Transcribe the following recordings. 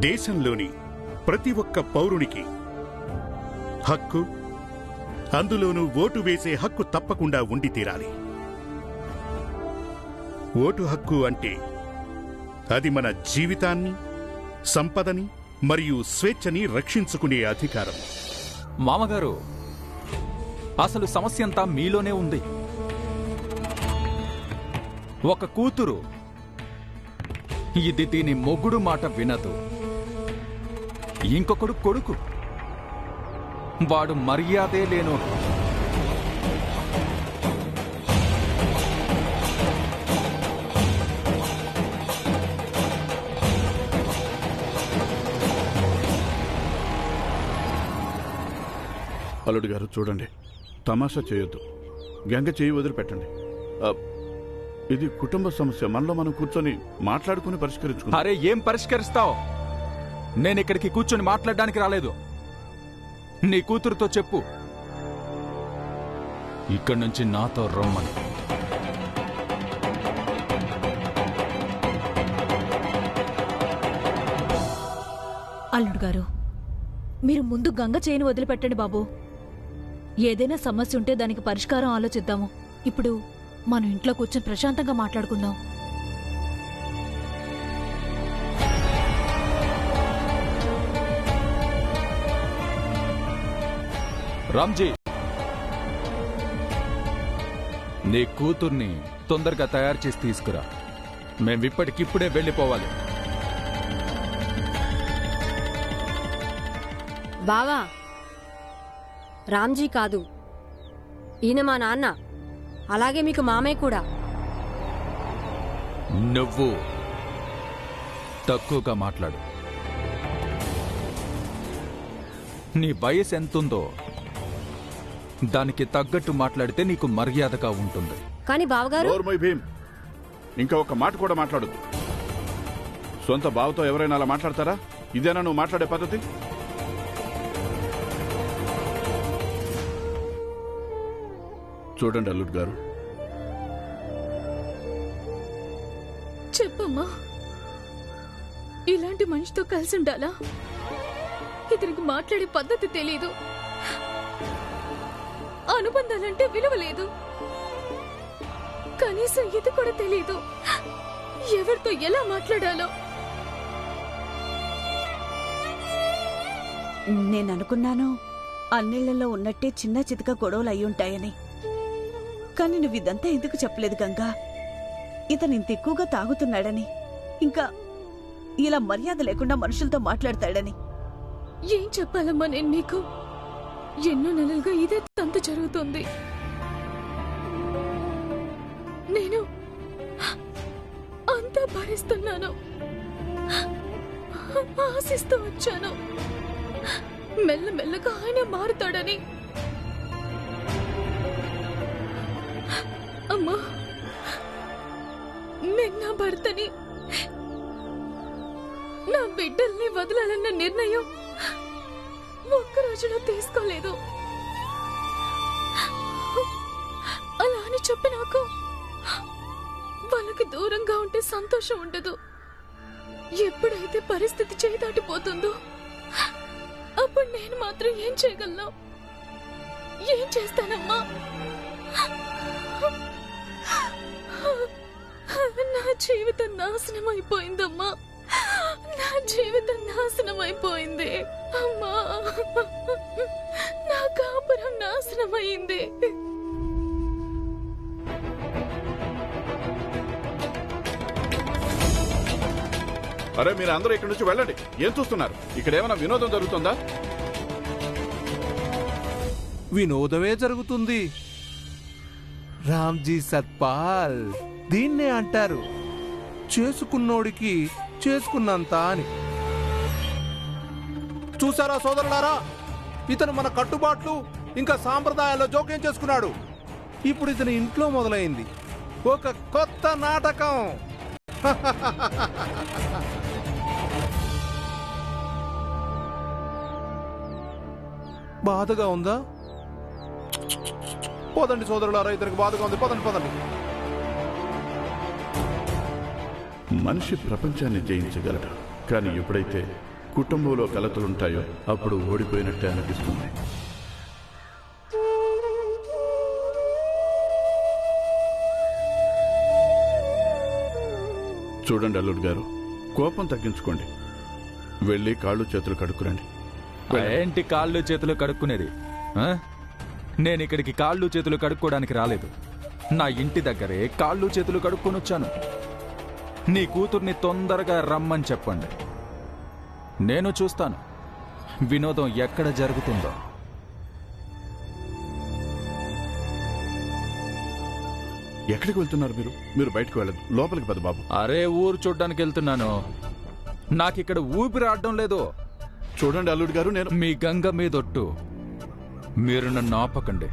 దేశంలోని ప్రతి ఒక్క పౌరునికి హక్కు, అందులోనూ ఓటు వేసే హక్కు తప్పకుండా ఉండి తీరాలి. ఓటు హక్కు అంటే అది మన జీవితాన్ని, సంపదని మరియు స్వేచ్ఛని రక్షించుకునే అధికారం. మామగారు, అసలు సమస్యంతా మీలోనే ఉంది. ఒక కూతురు ఇది దీని మొగుడు మాట వినదు. ఇంకొకడు కొడుకు, వాడు మర్యాదే లేను. అల్లుడు గారు చూడండి, తమాషా చేయొద్దు. గంగ చేయి వదిలిపెట్టండి. ఇది కుటుంబ సమస్య, మనలో మనం కూర్చొని మాట్లాడుకుని పరిష్కరించుకుందాం. అరే, ఏం పరిష్కరిస్తావు? నేను ఇక్కడికి కూర్చొని మాట్లాడడానికి రాలేదు. నీ కూతురుతో చెప్పు ఇక్కడి నుంచి నాతో రమ్మని. అల్లుడు గారు, మీరు ముందు గంగ చేయని వదిలిపెట్టండి బాబు. ఏదైనా సమస్య ఉంటే దానికి పరిష్కారం ఆలోచిద్దాము. ఇప్పుడు మనం ఇంట్లో కూర్చొని ప్రశాంతంగా మాట్లాడుకుందాం. రామ్జీ, నీ కూతుర్ని తొందరగా తయారు చేసి తీసుకురా. మేమిప్పటికిప్పుడే వెళ్ళిపోవాలి. బావా, రామ్జీ కాదు, ఈయన మా నాన్న, అలాగే మీకు మామయ్య కూడా. నువ్వు తక్కువగా మాట్లాడు. నీ వయసు ఎంతుందో దానికి తగ్గట్టు మాట్లాడితే నీకు మర్యాదగా ఉంటుంది. కానీ బావగారు, భీమ్, ఇంకా ఒక మాట కూడా మాట్లాడద్దు. సొంత బావతో ఎవరైనా అలా మాట్లాడతారా? ఇదేనా నువ్వు మాట్లాడే పద్ధతి? చూడండి అల్లుడు గారు, చెప్పమ్మా, ఇలాంటి మనిషితో కలిసి ఉండాలా? ఇతనికి మాట్లాడే పద్ధతి తెలీదు, అనుబంధాలంటే విలువ లేదు, కనీసం ఇది కూడా తెలీదు, ఎవరితో ఎలా మాట్లాడాలో. నేననుకున్నాను అన్నిళ్లలో ఉన్నట్టే చిన్న చితక గొడవలు అయ్యుంటాయని. కానీ నువ్వు ఇదంతా ఎందుకు చెప్పలేదు గంగా? ఇతను ఇంత ఎక్కువగా తాగుతున్నాడని, ఇంకా ఇలా మర్యాద లేకుండా మనుషులతో మాట్లాడతాడని. ఏం చెప్పాలమ్మా నేను మీకు? ఎన్నో నెలలుగా ఇదే తంతు జరుగుతుంది. నేను అంతా భరిస్తున్నాను, ఆశిస్తూ వచ్చాను మెల్లమెల్లగా ఆయన మారుతాడని. అమ్మా, నేను నా భర్తని, నా బిడ్డల్ని వదలాలన్న నిర్ణయం ఒక్క రోజులో తీసుకోలేదు. అలా అని చెప్పి నాకు వాళ్ళకి దూరంగా ఉంటే సంతోషం ఉండదు. ఎప్పుడైతే పరిస్థితి చేయి దాటిపోతుందో అప్పుడు నేను మాత్రం ఏం చేయగలను? ఏం చేస్తానమ్మా? నా జీవితం నాశనం అయిపోయిందమ్మా, నా జీవితం నాశనం అయిపోయింది అమ్మా, నా కాపురం నాశనం అయింది. అరే, మీరు అందరూ ఇక్కడి నుంచి వెళ్ళండి. ఏం చూస్తున్నారు? ఇక్కడ ఏమైనా వినోదం జరుగుతుందా? వినోదమే జరుగుతుంది. రామ్జీ సత్పాల్, దీన్నే అంటారు చేసుకున్నోడికి చేసుకున్నంత అని. చూసారా సోదరులారా, ఇతను మన కట్టుబాట్లు ఇంకా సాంప్రదాయాల్లో జోక్యం చేసుకున్నాడు. ఇప్పుడు ఇతని ఇంట్లో మొదలైంది ఒక కొత్త నాటకం. బాధగా ఉందా? పోదండి సోదరులారా, ఇతనికి బాధగా ఉంది. పోదండి పోదండి. మనిషి ప్రపంచాన్ని జయించగలడు, కానీ ఎప్పుడైతే కుటుంబంలో కలతలుంటాయో అప్పుడు ఓడిపోయినట్టే అనిపిస్తుంది. చూడండి అల్లుడు గారు, కోపం తగ్గించుకోండి. వెళ్ళి కాళ్ళు చేతులు కడుక్కురండి. ఏంటి కాళ్ళు చేతులు కడుక్కునేది? నేను ఇక్కడికి కాళ్ళు చేతులు కడుక్కోవడానికి రాలేదు. నా ఇంటి దగ్గరే కాళ్ళు చేతులు కడుక్కొని వచ్చాను. నీ కూతుర్ని తొందరగా రమ్మని చెప్పండి. నేను చూస్తాను వినోదం ఎక్కడ జరుగుతుందో. ఎక్కడికి వెళ్తున్నారు మీరు? మీరు బయటకు వెళ్ళదు, లోపలికి పద బాబు. అరే, ఊరు చూడ్డానికి వెళ్తున్నాను. నాకిక్కడ ఊపిరి ఆడడం లేదు. చూడండి అల్లుడు గారు, నేను మీ గంగ మీదొట్టు, మీరు నన్ను ఆపకండి.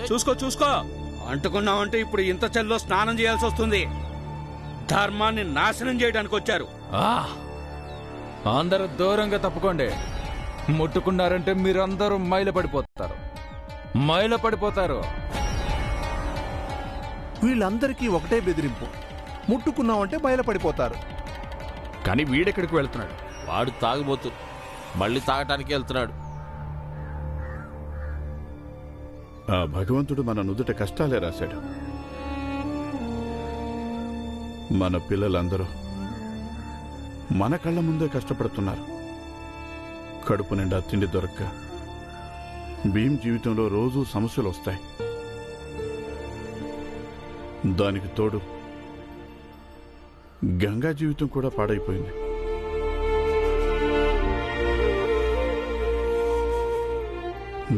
చూసుకో చూసుకో, అంటుకున్నావంటే ఇప్పుడు ఇంత చల్లో స్నానం చేయాల్సి వస్తుంది. ధర్మాన్ని నాశనం చేయడానికి వచ్చారు. అందరూ దూరంగా తప్పుకోండి. ముట్టుకున్నారంటే మీరందరూ మైలపడిపోతారు. వీళ్ళందరికీ ఒకటే బెదిరింపు, ముట్టుకున్నామంటే బయలుపడిపోతారు. కానీ వీడెక్కడికి వెళ్తున్నాడు? వాడు తాగుబోతు, మళ్ళీ తాగటానికి వెళ్తున్నాడు. ఆ భగవంతుడు మన నుదుట కష్టాలే రాశాడు. మన పిల్లలందరూ మన కళ్ళ ముందే కష్టపడుతున్నారు. కడుపు నిండా తిండి దొరక్క భీమ్ జీవితంలో రోజూ సమస్యలు వస్తాయి. దానికి తోడు గంగా జీవితం కూడా పాడైపోయింది.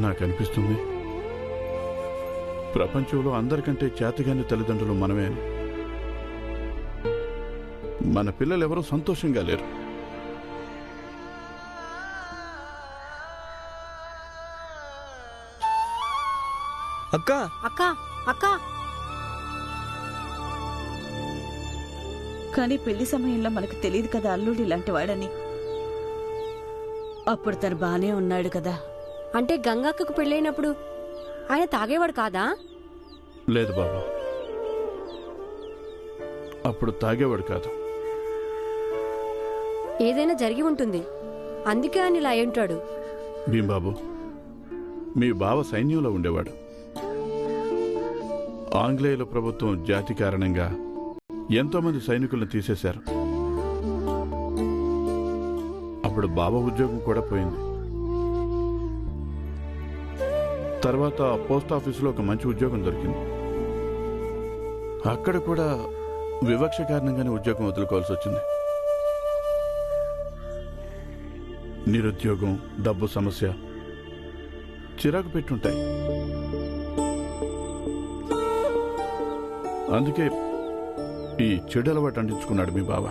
నాకనిపిస్తుంది ప్రపంచంలో అందరికంటే చేతగాని తల్లిదండ్రులు మనమే అని. మన పిల్లలెవరూ సంతోషంగా లేరు. అక్క అక్క అక్క కానీ పెళ్లి సమయంలో మనకు తెలియదు కదా అల్లుడు ఇలాంటి వాడని. అప్పుడు తను బానే ఉన్నాడు కదా. అంటే గంగక్కకు పెళ్ళైనప్పుడు ఆయన తాగేవాడు కాదా? లేదు బాబా, అప్పుడు తాగేవాడు కాదు. ఏదైనా జరిగి ఉంటుంది, అందుకే ఆయన ఇలా అయ్యుంటాడు. భీంబాబు, మీ బావ సైన్యంలో ఉండేవాడు. ఆంగ్లేయుల ప్రభుత్వం జాతి కారణంగా ఎంతోమంది సైనికులను తీసేశారు. అప్పుడు బావ ఉద్యోగం కూడా పోయింది. తర్వాత పోస్ట్ ఆఫీసులో ఒక మంచి ఉద్యోగం దొరికింది. అక్కడ కూడా వివక్ష కారణంగానే ఉద్యోగం వదులుకోవాల్సి వచ్చింది. నిరుద్యోగం, డబ్బు సమస్య చిరాకు పెట్టుంటాయి. అందుకే ఈ చెడు అలవాటు అంటించుకున్నాడు మీ బావ.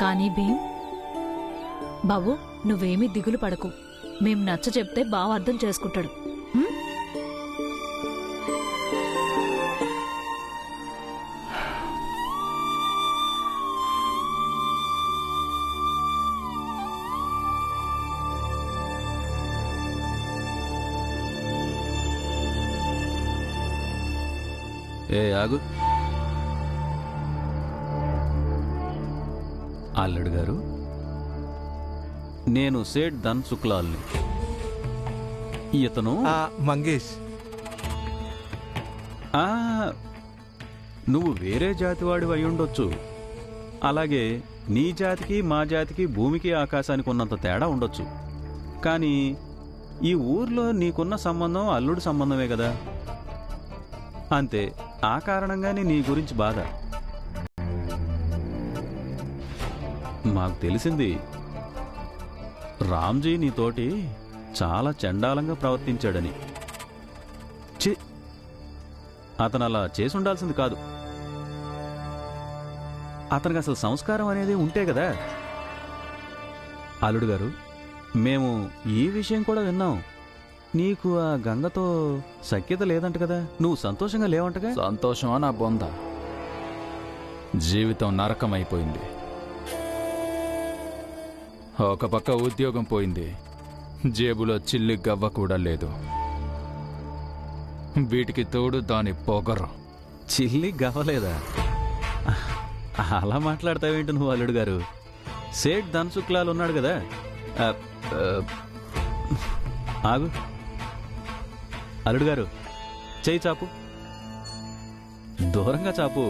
కానీ భీమ్ బాబు, నువ్వేమీ దిగులు పడకు. మేం నచ్చ చెప్తే బావ అర్థం చేసుకుంటాడు. ఆగు. అల్లుడు గారు, నేను సేట్ ధన్ శుక్లాల్ని. ఇతను మంగేష్. నువ్వు వేరే జాతివాడివి అయి ఉండొచ్చు. అలాగే నీ జాతికి మా జాతికి భూమికి ఆకాశానికి ఉన్నంత తేడా ఉండొచ్చు. కానీ ఈ ఊర్లో నీకున్న సంబంధం అల్లుడు సంబంధమే కదా. అంతే, ఆ కారణంగానే నీ గురించి బాధ. మాకు తెలిసింది, రామ్జీ నీతోటి చాలా చండాలంగా ప్రవర్తించాడని. ఛీ, అతను అలా చేసి ఉండాల్సింది కాదు. అతనికి అసలు సంస్కారం అనేది ఉంటే కదా. అల్లుడు గారు, మేము ఈ విషయం కూడా విన్నాం. నీకు ఆ గంగతో సఖ్యత లేదంట కదా. నువ్వు సంతోషంగా లేవంటగా. సంతోషమా నా బొంద? జీవితం నరకమైపోయింది. ఒక పక్క ఉద్యోగం పోయింది, జేబులో చిల్లి గవ్వ కూడా లేదు. వీటికి తోడు దాని పొగరు. చిల్లి గవ్వలేదా? అలా మాట్లాడతావేంటి నువ్వు అల్లుడు గారు? సేట్ ధన్సుక్లాల్ ఉన్నాడు కదా. ఆ, ఆ, ఆగు అల్లుడు గారు, చేయి చాపు, దూరంగా చాపు.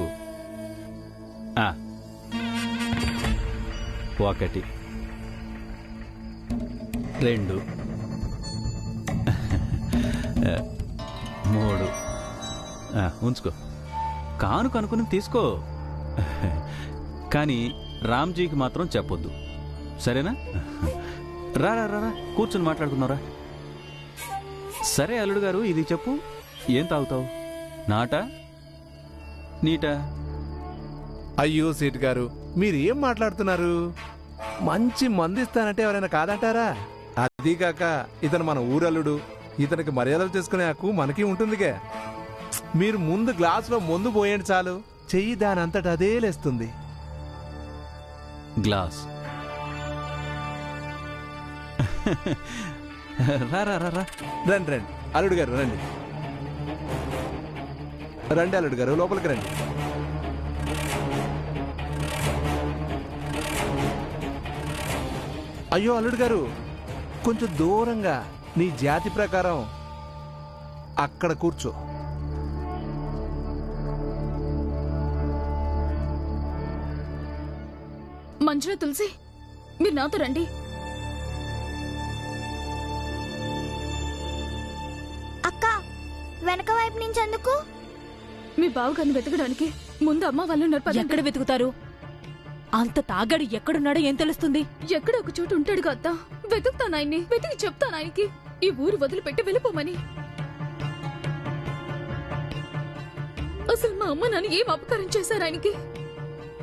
1 2 3 ఉంచుకో. కాను కనుక్కుని తీసుకో. కానీ రామ్జీకి మాత్రం చెప్పొద్దు, సరేనా? రా రా రా కూర్చుని మాట్లాడుకున్నారా? సరే అల్లుడు గారు, ఇది చెప్పు, ఏం తాగుతావు? నాటా నీటా? అయ్యో సేట్ గారు, మీరు ఏం మాట్లాడుతున్నారు? మంచి మందిస్తానంటే ఎవరైనా కాదంటారా? అది కాక ఇతను మన ఊరల్లుడు, ఇతనికి మర్యాదలు చేసుకునే హక్కు మనకి ఉంటుందిగా. మీరు ముందు గ్లాసులో ముందు పోయండి చాలు, చెయ్యి దాని అంతటా అదే లేస్తుంది. గ్లాస్ రా రా రా రా. రండి రండి అల్లుడు గారు, రండి రండి అల్లుడు గారు, లోపలికి రండి. అయ్యో అల్లుడు గారు, కొంచెం దూరంగా, నీ జాతి ప్రకారం అక్కడ కూర్చో. మంజుల, తులసి, మీరు నాతో రండి. అక్క, వెనక వైపు నుంచి ఎందుకు? మీ బావగారిని వెతకడానికి ముందు అమ్మ వాళ్ళు ఉన్నారు. ఎక్కడ వెతుకుతారు? అంత తాగాడు ఎక్కడున్నాడో ఏం తెలుస్తుంది? ఎక్కడ ఒక చోటు ఉంటాడుగా అత్త. వెతుకుతాను ఆయన్ని, వెతికి చెప్తాను ఆయనకి ఈ ఊరు వదిలిపెట్టి వెళ్ళిపోమని. అసలు మా అమ్మ నాన్న ఏం అపకారం చేశారు ఆయనకి?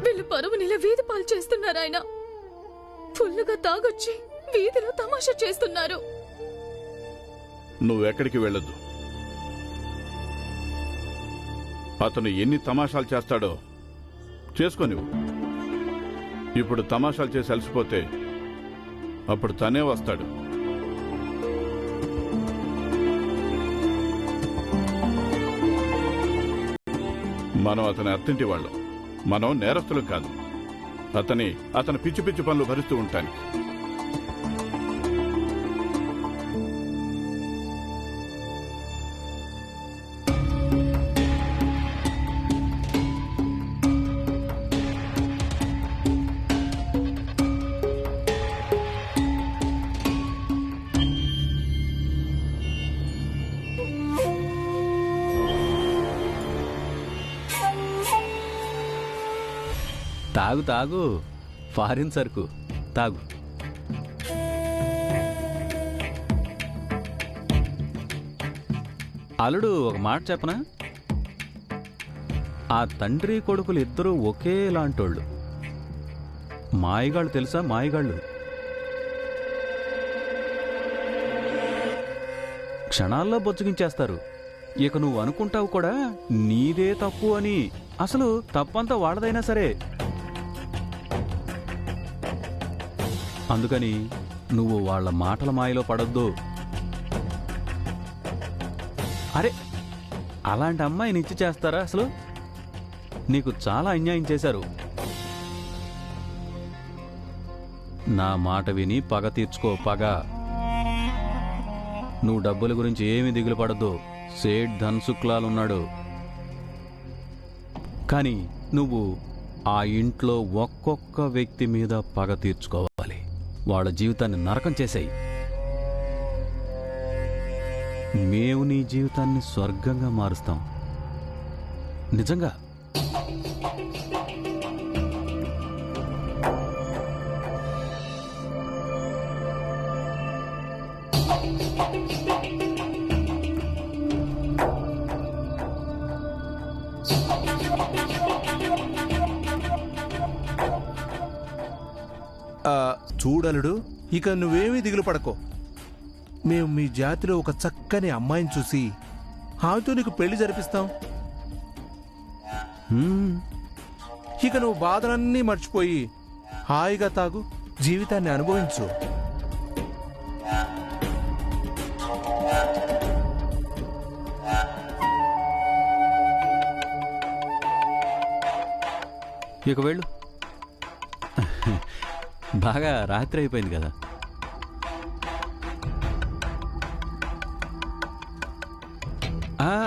వీళ్ళు పరువు నెల వీధి పాలు చేస్తున్నారు. ఆయన ఫుల్లుగా తాగొచ్చి వీధిలో తమాషా చేస్తున్నారు. నువ్వెక్కడికి వెళ్ళొద్దు. అతను ఎన్ని తమాషాలు చేస్తాడో చేసుకోనివ్వు. ఇప్పుడు తమాషాలు చేసి అలసిపోతే అప్పుడు తనే వస్తాడు. మనం అతని అత్తింటి వాళ్ళం, మనం నేరస్తులు కాదు. అతని పిచ్చి పిచ్చి పనులు భరిస్తూ ఉంటానికి. తాగు తాగు, ఫారిన్ సరుకు తాగు. అల్లుడు, ఒక మాట చెప్పనా? ఆ తండ్రి కొడుకులు ఇద్దరూ ఒకేలాంటోళ్ళు. మాయగాళ్ళు తెలుసా? మాయగాళ్ళు క్షణాల్లో బొచ్చుగించేస్తారు. ఇక నువ్వు అనుకుంటావు కూడా నీదే తప్పు అని. అసలు తప్పంతా వాడదైనా సరే. అందుకని నువ్వు వాళ్ళ మాటల మాయలో పడొద్దు. అరే, అలాంటి అమ్మాయిని ఇచ్చి చేస్తారా? అసలు నీకు చాలా అన్యాయం చేశారు. నా మాట విని పగ తీర్చుకో. పగ. నువ్వు డబ్బుల గురించి ఏమీ దిగులు పడద్దు. సేట్ ధన్సుక్లాల్ ఉన్నాడు. కానీ నువ్వు ఆ ఇంట్లో ఒక్కొక్క వ్యక్తి మీద పగ తీర్చుకోవాలి. వాళ్ళ జీవితాన్ని నరకం చేశాయి. మేము నీ జీవితాన్ని స్వర్గంగా మారుస్తాం. నిజంగా. చూడలుడు, ఇక నువ్వేమీ దిగులు పడకో. మేము మీ జాతిలో ఒక చక్కని అమ్మాయిని చూసి ఆమెతో నీకు పెళ్లి జరిపిస్తాం. ఇక నువ్వు బాధలన్నీ మర్చిపోయి హాయిగా తాగు, జీవితాన్ని అనుభవించు. ఇక వెళ్ళు. బాగా రాత్రి అయిపోయింది కదా.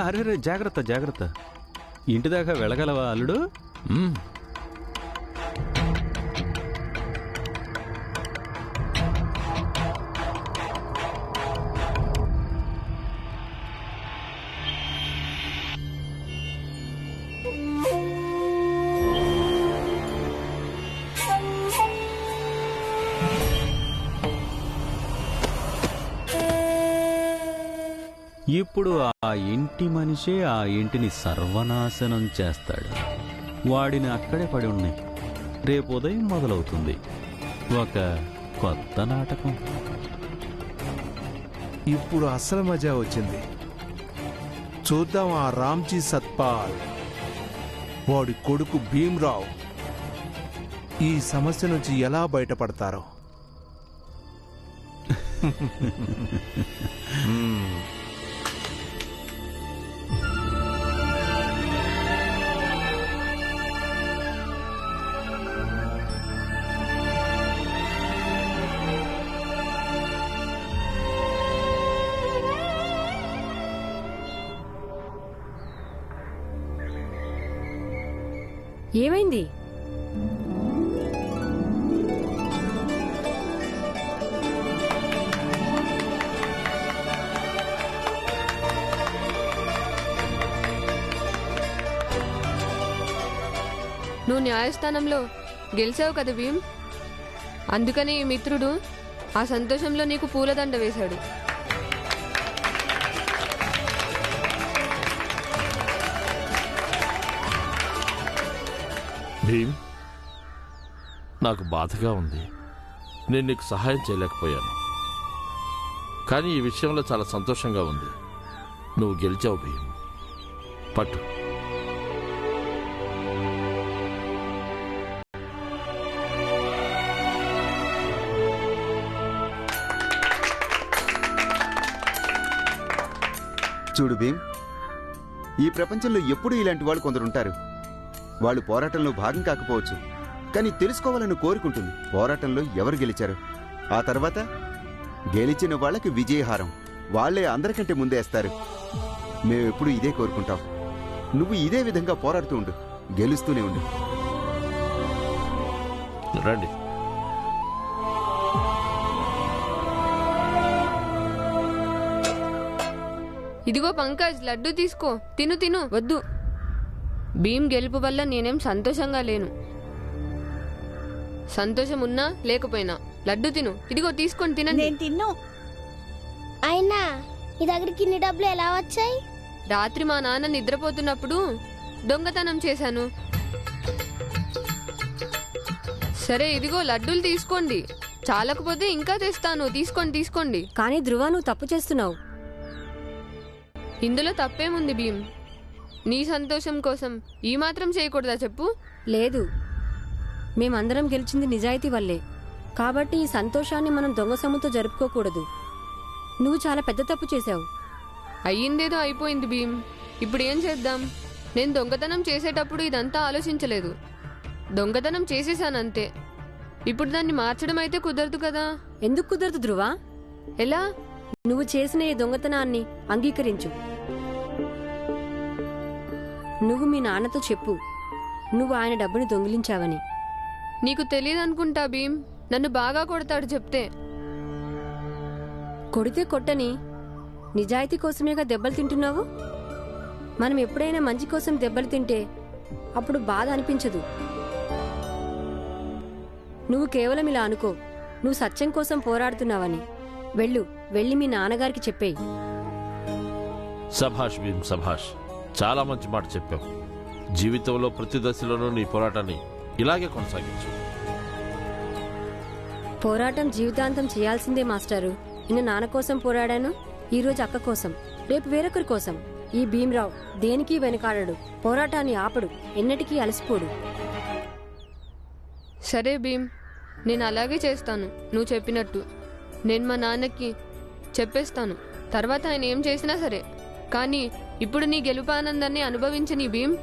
అరే జాగ్రత్త జాగ్రత్త. ఇంటి దాకా వెళ్ళగలవా అల్లుడు? ఇప్పుడు ఆ ఇంటి మనిషే ఆ ఇంటిని సర్వనాశనం చేస్తాడు. వాడిని అక్కడే పడి ఉన్నాయి. రేపు ఉదయం మొదలవుతుంది ఒక కొత్త నాటకం. ఇప్పుడు అసలు మజా వచ్చింది. చూద్దాం ఆ రామ్జీ సత్పాల్, వాడి కొడుకు భీమ్రావ్ ఈ సమస్య నుంచి ఎలా బయటపడతారో. ఏమైంది? నువ్వు న్యాయస్థానంలో గెలిచావు కదా భీమ్, అందుకని ఈ మిత్రుడు ఆ సంతోషంలో నీకు పూలదండ వేశాడు. భీమ్, నాకు బాధగా ఉంది. నేను నీకు సహాయం చేయలేకపోయాను, కానీ ఈ విషయంలో చాలా సంతోషంగా ఉంది. నువ్వు గెలిచావు భీమ్. పట్టు. చూడు భీమ్, ఈ ప్రపంచంలో ఎప్పుడూ ఇలాంటి వాళ్ళు కొందరుంటారు. వాళ్ళు పోరాటంలో భాగం కాకపోవచ్చు, కానీ తెలుసుకోవాలని కోరుకుంటుంది పోరాటంలో ఎవరు గెలిచారు. ఆ తర్వాత గెలిచిన వాళ్ళకి విజయహారం వాళ్లే అందరికంటే ముందేస్తారు. మేమెప్పుడు ఇదే కోరుకుంటాం. నువ్వు ఇదే విధంగా పోరాడుతూ ఉండు, గెలుస్తూనే ఉండు. రండి. ఇదిగో పంకజ్, లడ్డు తీసుకో, తిను తిను. వద్దు, భీమ్ గెలుపు వల్ల నేనేం సంతోషంగా లేను. సంతోషం ఉన్నా లేకపోయినా లడ్డు తిను. ఇదిగో తీసుకొని తినండి. నేను తిన్ను. అయినా నీ దగ్గరికి ఇన్ని డబ్బులు ఎలా వచ్చాయి? రాత్రి మా నాన్న నిద్రపోతున్నప్పుడు దొంగతనం చేశాను. సరే ఇదిగో లడ్డూలు తీసుకోండి, చాలకపోతే ఇంకా తెస్తాను. తీసుకోండి. కానీ ధ్రువ, నువ్వు తప్పు చేస్తున్నావు. ఇందులో తప్పేముంది భీమ్? నీ సంతోషం కోసం ఈ మాత్రం చేయకూడదా చెప్పు? లేదు, మేమందరం గెలిచింది నిజాయితీ వల్లే. కాబట్టి ఈ సంతోషాన్ని మనం దొంగ సొమ్ముతో జరుపుకోకూడదు. నువ్వు చాలా పెద్ద తప్పు చేశావు. అయ్యిందేదో అయిపోయింది భీమ్, ఇప్పుడు ఏం చేద్దాం? నేను దొంగతనం చేసేటప్పుడు ఇదంతా ఆలోచించలేదు. దొంగతనం చేసేసానంతే. ఇప్పుడు దాన్ని మార్చడం అయితే కుదరదు కదా. ఎందుకు కుదరదు ధ్రువ? ఎలా? నువ్వు చేసిన ఈ దొంగతనాన్ని అంగీకరించు. నువ్వు మీ నాన్నతో చెప్పు, నువ్వు ఆయన డబ్బుని దొంగిలించావని. నీకు తెలియదనుకుంటా భీమ్, నన్ను బాగా కొడతాడు చెప్తే. కొడితే కొట్టని, నిజాయితీ కోసమేగా దెబ్బలు తింటున్నావు. మనం ఎప్పుడైనా మంచి కోసం దెబ్బలు తింటే అప్పుడు బాధ అనిపించదు. నువ్వు కేవలం ఇలా అనుకో, నువ్వు సత్యం కోసం పోరాడుతున్నావని. వెళ్ళి మీ నాన్నగారికి చెప్పేయి. సభాష్ భీమ్, సభాష్. చాలా మంచి మాట చెప్పావు. జీవితంలో ప్రతి దశలోనూ నీ పోరాటాన్ని ఇలాగే కొనసాగించు. పోరాటం జీవితాంతం చేయాల్సిందే మాస్టారు. నిన్న నాన్న కోసం పోరాడాను, ఈరోజు అక్క కోసం, రేపు వేరొకరి కోసం. ఈ భీమ్రావ్ దేనికి వెనకాడడు, పోరాటాన్ని ఆపడు, ఎన్నటికీ అలసిపోడు. సరే భీమ్, నేను అలాగే చేస్తాను నువ్వు చెప్పినట్టు. నేను మా నాన్నకి చెప్పేస్తాను, తర్వాత ఆయన ఏం చేసినా సరే. కానీ ఇప్పుడు నీ గెలుపు ఆనందాన్ని అనుభవించని భీమ్.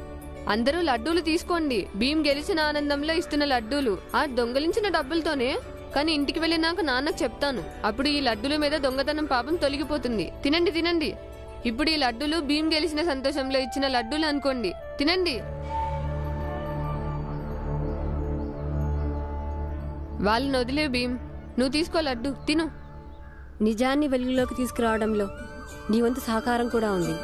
అందరూ లడ్డూలు తీసుకోండి. భీమ్ గెలిచిన ఆనందంలో ఇస్తున్న లడ్డూలు ఆ దొంగలించిన డబ్బులతోనే. కానీ ఇంటికి వెళ్ళినాక నాన్నకు చెప్తాను. అప్పుడు ఈ లడ్డూల మీద దొంగతనం పాపం తొలగిపోతుంది. తినండి తినండి. ఇప్పుడు ఈ లడ్డూలు భీమ్ గెలిచిన సంతోషంలో ఇచ్చిన లడ్డూలు అనుకోండి. తినండి. వాళ్ళని వదిలే భీమ్, నువ్వు తీసుకో లడ్డు, తిను. నిజాన్ని వెలుగులోకి తీసుకురావడంలో నీ వంతు సహకారం కూడా ఉంది.